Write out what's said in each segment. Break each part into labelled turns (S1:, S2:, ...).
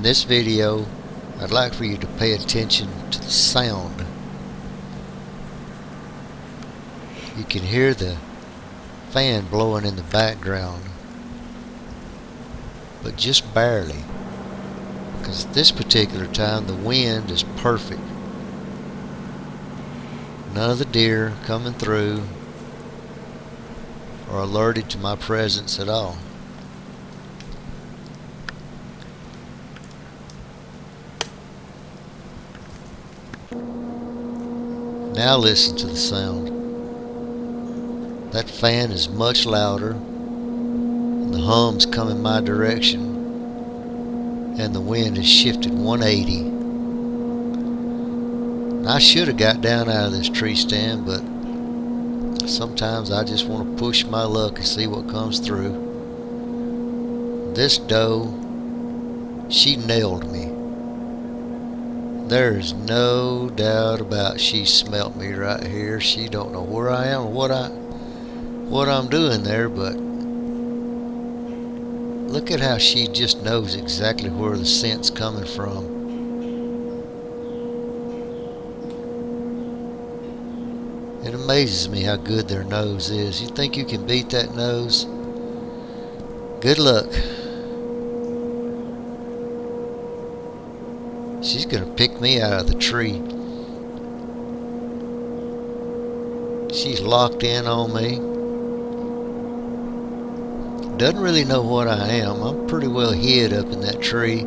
S1: In this video, I'd like for you to pay attention to the sound. You can hear the fan blowing in the background, but just barely, because at this particular time the wind is perfect. None of the deer coming through are alerted to my presence at all. Now listen to the sound. That fan is much louder, and the hum's coming my direction, and the wind has shifted 180. I should have got down out of this tree stand, but sometimes I just want to push my luck and see what comes through. This doe, she nailed me. There's no doubt about she smelt me right here. She don't know where I am or what I'm doing there, but look at how she just knows exactly where the scent's coming from. It amazes me how good their nose is. You think you can beat that nose? Good luck. She's gonna pick me out of the tree. She's locked in on me. Doesn't really know what I am. I'm pretty well hid up in that tree.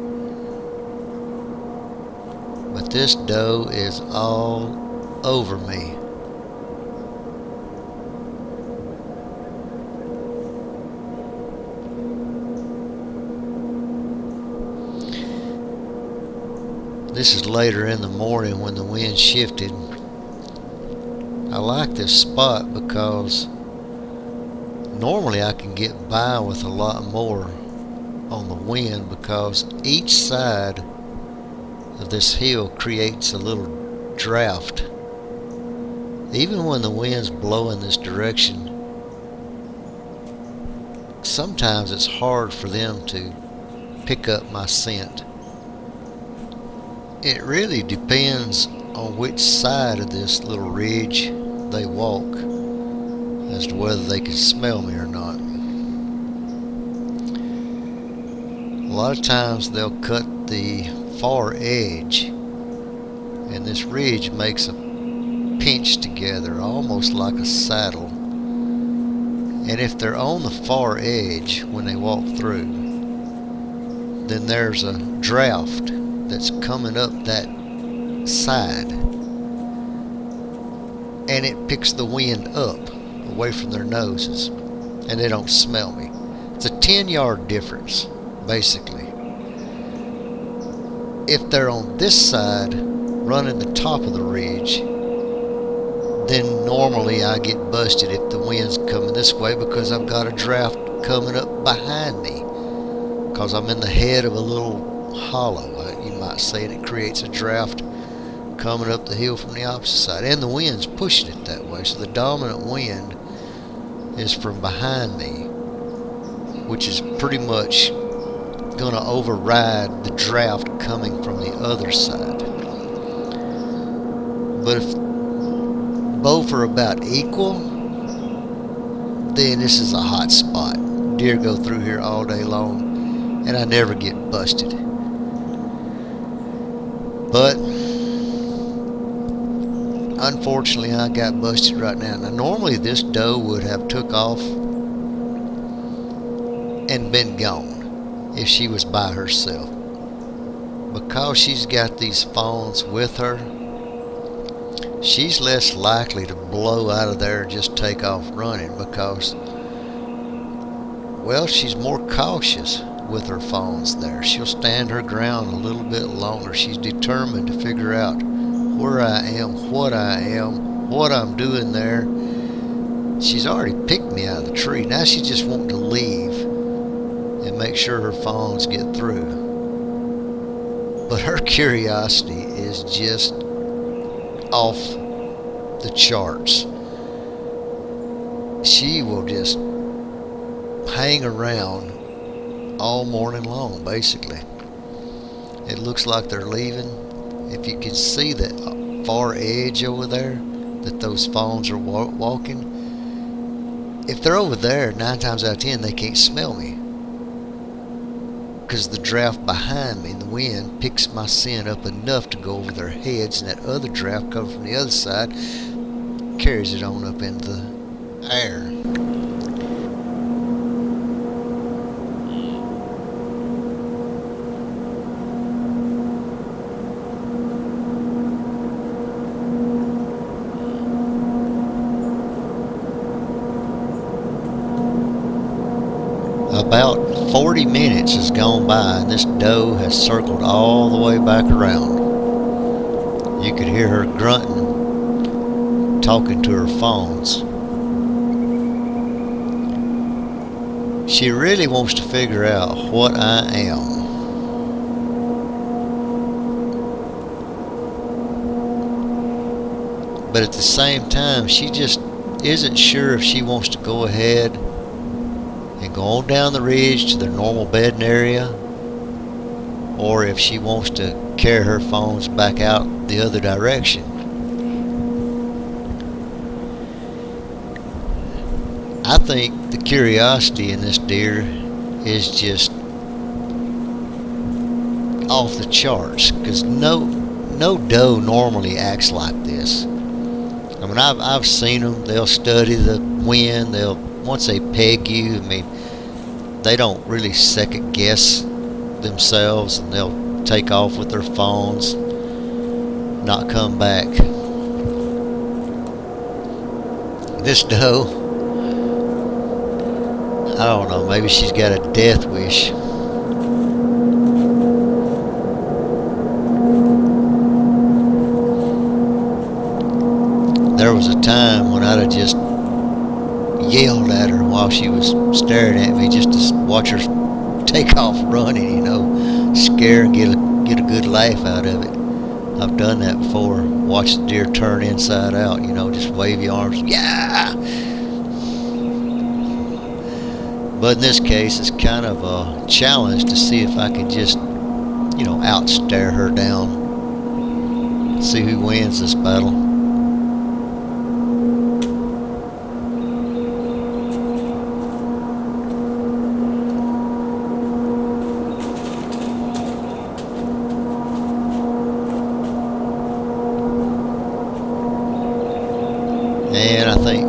S1: But this doe is all over me. This is later in the morning when the wind shifted. I like this spot because normally I can get by with a lot more on the wind, because each side of this hill creates a little draft. Even when the wind's blowing this direction, sometimes it's hard for them to pick up my scent. It really depends on which side of this little ridge they walk as to whether they can smell me or not. A lot of times they'll cut the far edge, and this ridge makes a pinch together almost like a saddle. And if they're on the far edge when they walk through, then there's a draft that's coming up that side, and it picks the wind up away from their noses, and they don't smell me. It's a 10-yard difference basically. If they're on this side running the top of the ridge, then normally I get busted if the wind's coming this way, because I've got a draft coming up behind me, because I'm in the head of a little hollow, you might say, and it creates a draft coming up the hill from the opposite side, and the wind's pushing it that way, so the dominant wind is from behind me, which is pretty much going to override the draft coming from the other side. But if both are about equal, then this is a hot spot. Deer go through here all day long, and I never get busted. But unfortunately I got busted right now. Now normally this doe would have took off and been gone if she was by herself. Because she's got these fawns with her, she's less likely to blow out of there and just take off running, because, well, she's more cautious with her fawns there. She'll stand her ground a little bit longer. She's determined to figure out where I am, what I'm doing there. She's already picked me out of the tree. Now she's just wanting to leave and make sure her fawns get through. But her curiosity is just off the charts. She will just hang around all morning long, basically. It looks like they're leaving. If you can see that far edge over there that those fawns are walking, if they're over there, 9 times out of 10 they can't smell me, because the draft behind me, the wind, picks my scent up enough to go over their heads, and that other draft coming from the other side carries it on up into the air. About 40 minutes has gone by and this doe has circled all the way back around. You could hear her grunting, talking to her fawns. She really wants to figure out what I am. But at the same time, she just isn't sure if she wants to go ahead and go on down the ridge to their normal bedding area, or if she wants to carry her fawns back out the other direction. I think the curiosity in this deer is just off the charts, because no doe normally acts like this. I mean, I've seen them. They'll study the wind. Once they peg you, I mean, they don't really second guess themselves, and they'll take off with their fawns, not come back. This doe, I don't know, maybe she's got a death wish. There was a time when I'd have just yelled at her while she was staring at me, just to watch her take off running, scare and get a good laugh out of it. I've done that before. Watch the deer turn inside out, just wave your arms, yeah! But in this case, it's kind of a challenge to see if I can just, outstare her down. See who wins this battle. And I think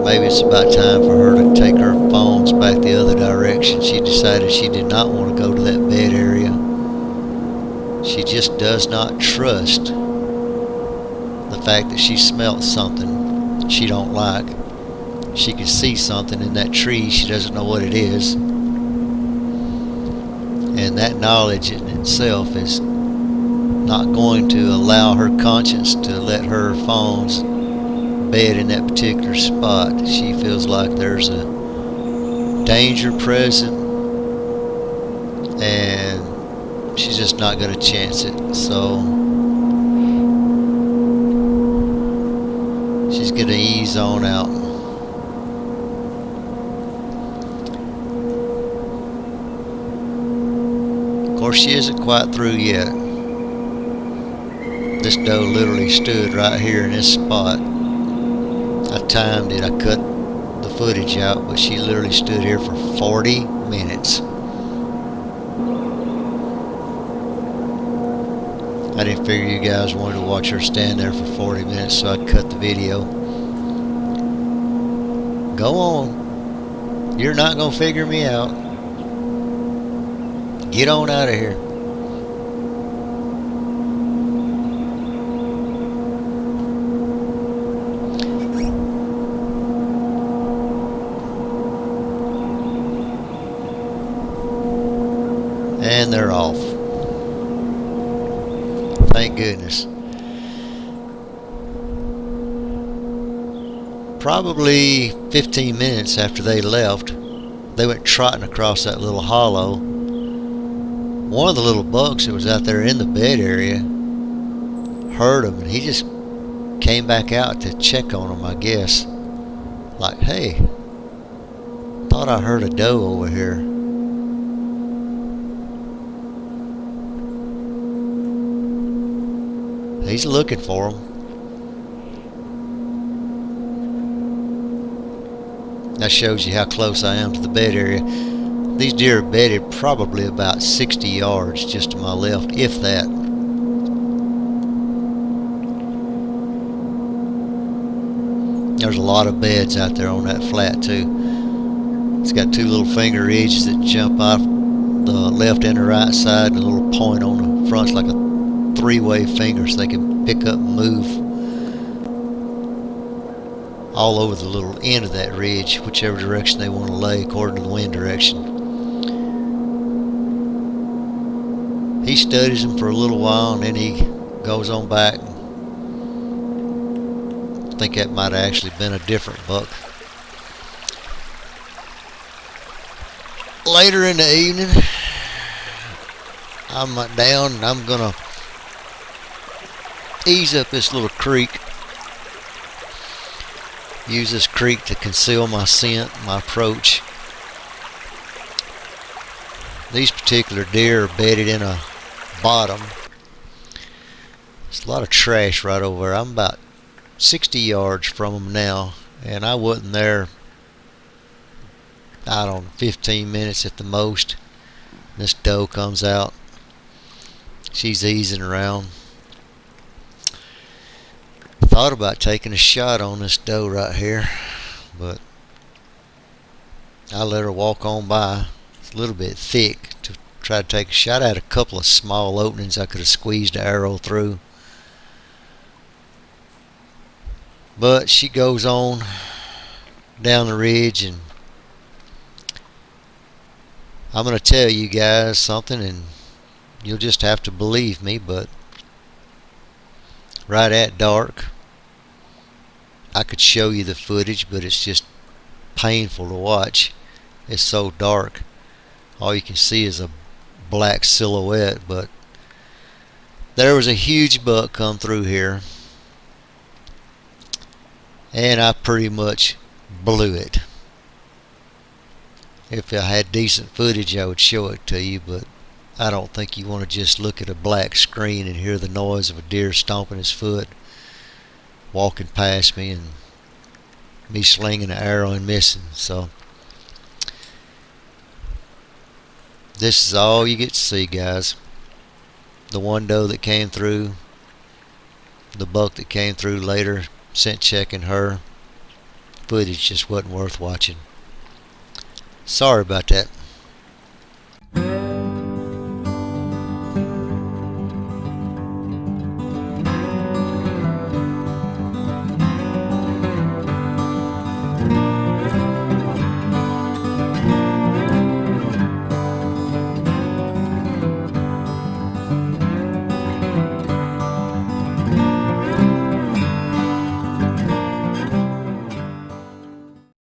S1: maybe it's about time for her to take her fawns back the other direction. She decided she did not want to go to that bed area. She just does not trust the fact that she smelt something she don't like. She can see something in that tree. She doesn't know what it is. And that knowledge in itself is not going to allow her conscience to let her fawns bed in that particular spot. She feels like there's a danger present, and she's just not going to chance it. So she's going to ease on out. Of course, she isn't quite through yet. This doe literally stood right here in this spot. I timed it, I cut the footage out, but she literally stood here for 40 minutes. I didn't figure you guys wanted to watch her stand there for 40 minutes, so I cut the video. Go on. You're not going to figure me out. Get on out of here. And they're off. Thank goodness. Probably 15 minutes after they left, they went trotting across that little hollow. One of the little bucks that was out there in the bed area heard them, and he just came back out to check on them, I guess. Like, hey, thought I heard a doe over here. He's looking for them. That shows you how close I am to the bed area. These deer are bedded probably about 60 yards just to my left, if that. There's a lot of beds out there on that flat too. It's got two little finger ridges that jump off the left and the right side, and a little point on the front. It's like a three-way finger, so they can pick up and move all over the little end of that ridge, whichever direction they want to lay according to the wind direction. He studies them for a little while, and then he goes on back. I think that might have actually been a different buck. Later in the evening, I'm down and I'm gonna ease up this little creek. Use this creek to conceal my scent, my approach. These particular deer are bedded in a bottom. There's a lot of trash right over there. I'm about 60 yards from them now, and I wasn't there, I don't know, 15 minutes at the most. This doe comes out. She's easing around. Thought about taking a shot on this doe right here, but I let her walk on by. It's a little bit thick to try to take a shot. I had a couple of small openings I could have squeezed an arrow through, but she goes on down the ridge, and I'm going to tell you guys something, and you'll just have to believe me, but right at dark, I could show you the footage, but it's just painful to watch. It's so dark. All you can see is a black silhouette, but there was a huge buck come through here, and I pretty much blew it. If I had decent footage, I would show it to you, but I don't think you want to just look at a black screen and hear the noise of a deer stomping his foot, walking past me, and me slinging an arrow and missing. So this is all you get to see, guys. The one doe that came through, the buck that came through later, scent checking her. Footage just wasn't worth watching. Sorry about that.